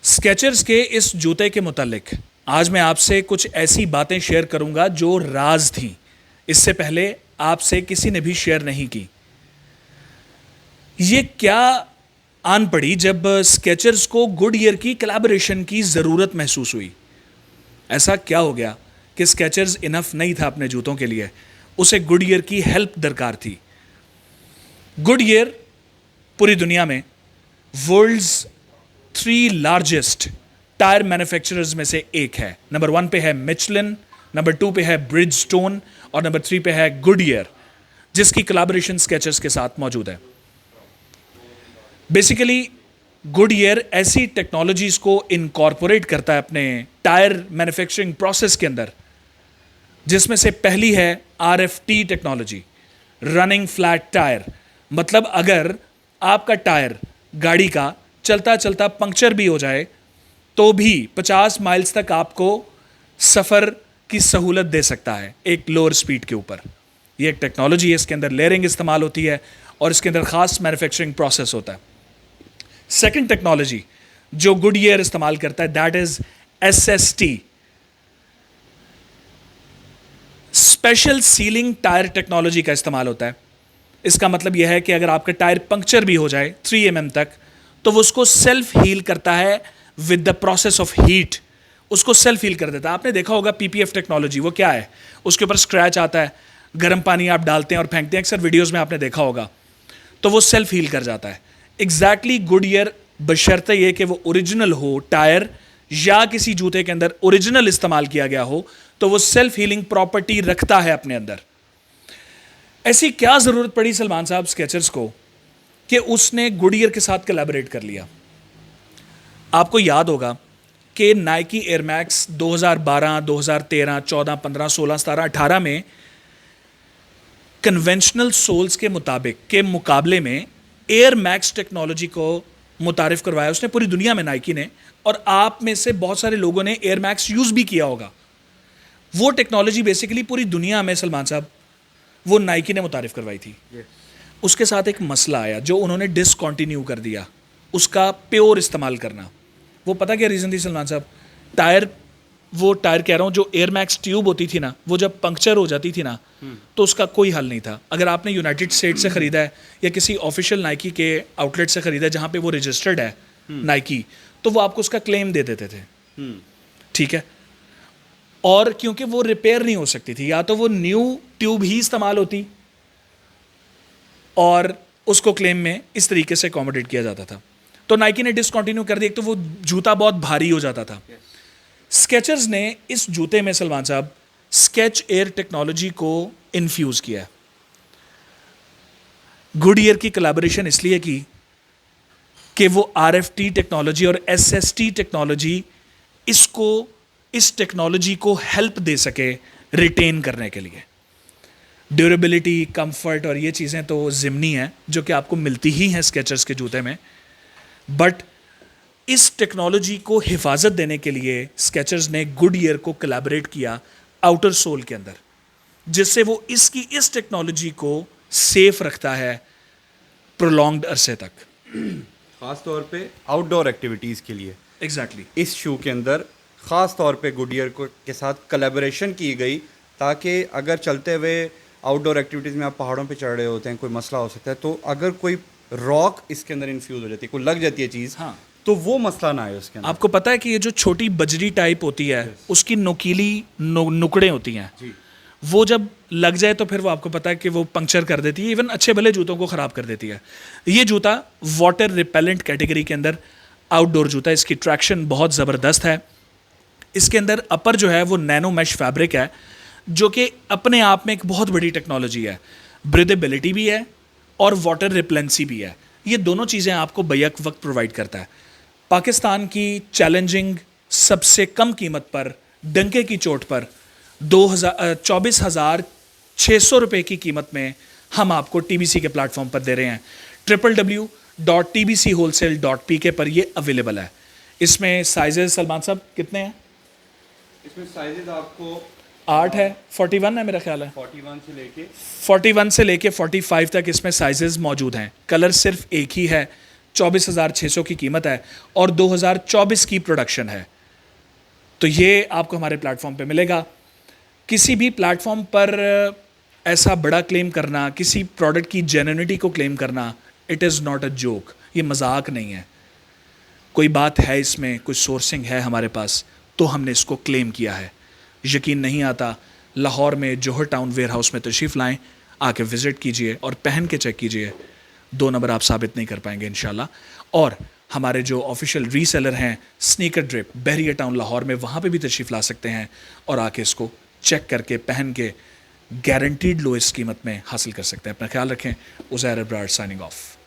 Skechers के इस जूते के मुतालिक आज मैं आपसे कुछ ऐसी बातें शेयर करूंगा जो राज थी, इससे पहले आपसे किसी ने भी शेयर नहीं की। ये क्या आन पड़ी जब स्केचर्स को गुडईयर की कोलैबोरेशन की ज़रूरत महसूस हुई। ऐसा क्या हो गया कि स्केचर्स इनफ नहीं था अपने जूतों के लिए, उसे गुडईयर की हेल्प दरकार थी। गुडईयर पूरी दुनिया में वर्ल्ड्स 3 लार्जेस्ट टायर मैन्युफैक्चरर्स में से एक है। नंबर 1 पे है मिचलिन, नंबर 2 पे है ब्रिजस्टोन और नंबर 3 पे है गुडईयर, जिसकी कोलैबोरेशन स्केचर्स के साथ मौजूद है। बेसिकली गुडईयर ऐसी टेक्नोलॉजीज को इनकॉर्पोरेट करता है अपने टायर मैन्युफैक्चरिंग प्रोसेस के अंदर, जिसमें से पहली है RFT technology, running flat tyre. मतलब अगर आपका टायर गाड़ी का चलता चलता पंक्चर भी हो जाए तो भी 50 माइल्स तक आपको सफ़र की सहूलत दे सकता है एक लोअर स्पीड के ऊपर। ये एक टेक्नोलॉजी है, इसके अंदर लेयरिंग इस्तेमाल होती है और इसके अंदर ख़ास मैन्युफैक्चरिंग प्रोसेस होता है। सेकंड टेक्नोलॉजी जो गुडईयर इस्तेमाल करता है that is SST, special ceiling tyre technology का इस्तेमाल होता है। इसका मतलब यह है कि अगर आपका टायर पंक्चर भी हो जाए 3 mm तक तो वो उसको सेल्फ हील करता है with the process of heat, उसको सेल्फ हील कर देता है। आपने देखा होगा PPF टेक्नोलॉजी, वो क्या है, उसके ऊपर स्क्रैच आता है, गर्म पानी आप डालते हैं और फेंकते हैं, अक्सर वीडियोस में आपने देखा होगा, तो वो सेल्फ हील कर जाता है। एग्जैक्टली गुडईयर बशर्ते ये कि वो ओरिजिनल हो टायर या किसी जूते के अंदर ओरिजिनल इस्तेमाल किया गया हो, तो वो सेल्फ हीलिंग प्रॉपर्टी रखता है अपने अंदर। ऐसी क्या ज़रूरत पड़ी सलमान साहब स्केचर्स को कि उसने गुडईयर के साथ कोलैबोरेट कर लिया। आपको याद होगा कि नाइकी एयर मैक्स 2012, 2013, 14, 15, 16, 17, 18 में कन्वेंशनल सोल्स के मुकाबले में एयर मैक्स टेक्नोलॉजी को मुतारिफ करवाया उसने पूरी दुनिया में, नाइकी ने। और आप में से बहुत सारे लोगों ने एयर मैक्स यूज़ भी किया होगा। वो टेक्नोलॉजी बेसिकली पूरी दुनिया में सलमान साहब वो नाइकी ने मुतारिफ करवाई थी। उसके साथ एक मसला आया जो उन्होंने डिसकंटिन्यू कर दिया, उसका प्योर इस्तेमाल करना। वो पता क्या रीज़न थी सलमान साहब? वो टायर कह रहा हूँ जो एयर मैक्स ट्यूब होती थी ना, वो जब पंक्चर हो जाती थी ना तो उसका कोई हल नहीं था। अगर आपने यूनाइटेड स्टेट्स से ख़रीदा है या किसी ऑफिशियल नाइकी के आउटलेट से ख़रीदा है जहाँ पे वो रजिस्टर्ड है नाइकी, तो वो आपको उसका क्लेम दे देते थे, ठीक है। और क्योंकि वो रिपेयर नहीं हो सकती थी, या तो वो न्यू ट्यूब ही इस्तेमाल होती और उसको क्लेम में इस तरीके से अकोमोडेट किया जाता था। तो नाइकी ने डिसकंटिन्यू कर दिया, तो वो जूता बहुत भारी हो जाता था। स्केचर्स ने इस जूते में सलमान साहब स्केच एयर टेक्नोलॉजी को इन्फ्यूज़ किया। गुडईयर की कोलैबोरेशन इसलिए की कि वो RFT टेक्नोलॉजी और SST टेक्नोलॉजी इस टेक्नोलॉजी को हेल्प दे सके रिटेन करने के लिए। ड्यूरेबिलिटी, कंफर्ट और ये चीज़ें तो ज़िमनी हैं जो कि आपको मिलती ही हैं स्केचर्स के जूते में, बट इस टेक्नोलॉजी को हिफाजत देने के लिए स्केचर्स ने गुडईयर को कोलैबोरेट किया आउटर सोल के अंदर, जिससे वो इस टेक्नोलॉजी को सेफ रखता है प्रोलॉन्ग्ड अरसे तक, ख़ास तौर पे आउटडोर एक्टिविटीज़ के लिए। एग्जैक्टली इस शू के अंदर ख़ास तौर पे गुडईयर के साथ कोलैबोरेशन की गई, ताकि अगर चलते हुए आउटडोर एक्टिविटीज़ में आप पहाड़ों पे चढ़ रहे होते हैं, कोई मसला हो सकता है, तो अगर कोई रॉक इसके अंदर इन्फ्यूज़ हो जाती है, कोई लग जाती है चीज़, हाँ, तो वो मसला ना आए उसके अंदर। आपको पता है कि ये जो छोटी बजरी टाइप होती है उसकी नुकीली नुकड़े होती हैं जी। वो जब लग जाए तो फिर वो आपको पता है कि वो पंक्चर कर देती है, इवन अच्छे भले जूतों को ख़राब कर देती है। ये जूता वाटर रिपेलेंट कैटेगरी के अंदर आउटडोर जूता है, इसकी ट्रैक्शन बहुत ज़बरदस्त है। इसके अंदर अपर जो है वो नैनो मैश फैब्रिक है, जो कि अपने आप में एक बहुत बड़ी टेक्नोलॉजी है। ब्रीदेबिलिटी भी है और वाटर रिपेलेंसी भी है। ये दोनों चीज़ें आपको बैक वक्त प्रोवाइड करता है। पाकिस्तान की चैलेंजिंग सबसे कम कीमत पर, डंके की चोट पर 24,600 रुपये की कीमत में हम आपको TBC के प्लेटफॉर्म पर दे रहे हैं। www.tbchwholesale.pk पर ये अवेलेबल है। इसमें साइजेस सलमान साहब कितने हैं? इसमें साइजेस आपको 8 है, 41 है मेरा ख्याल है, 41 से लेके 45 तक इसमें साइजेस मौजूद हैं। कलर सिर्फ एक ही है, 24,600 की कीमत है और 2024 की प्रोडक्शन है। तो ये आपको हमारे प्लेटफॉर्म पे मिलेगा। किसी भी प्लेटफॉर्म पर ऐसा बड़ा क्लेम करना, किसी प्रोडक्ट की जेन्युइनिटी को क्लेम करना, it is not a joke, ये मजाक नहीं है। कोई बात है इसमें, कुछ सोर्सिंग है हमारे पास, तो हमने इसको क्लेम किया है। यकीन नहीं आता, लाहौर में जोहर टाउन वेयर हाउस में तशरीफ़ लाएं, आके विज़िट कीजिए और पहन के चेक कीजिए। 2 नंबर आप साबित नहीं कर पाएंगे इंशाल्लाह। और हमारे जो ऑफिशियल रीसेलर हैं स्नीकर ड्रिप बहरिया टाउन लाहौर में, वहाँ पे भी तशरीफ़ ला सकते हैं और आके इसको चेक करके पहन के गारंटीड लोएस्ट कीमत में हासिल कर सकते हैं। अपना ख्याल रखें। Uzair Abrar signing off.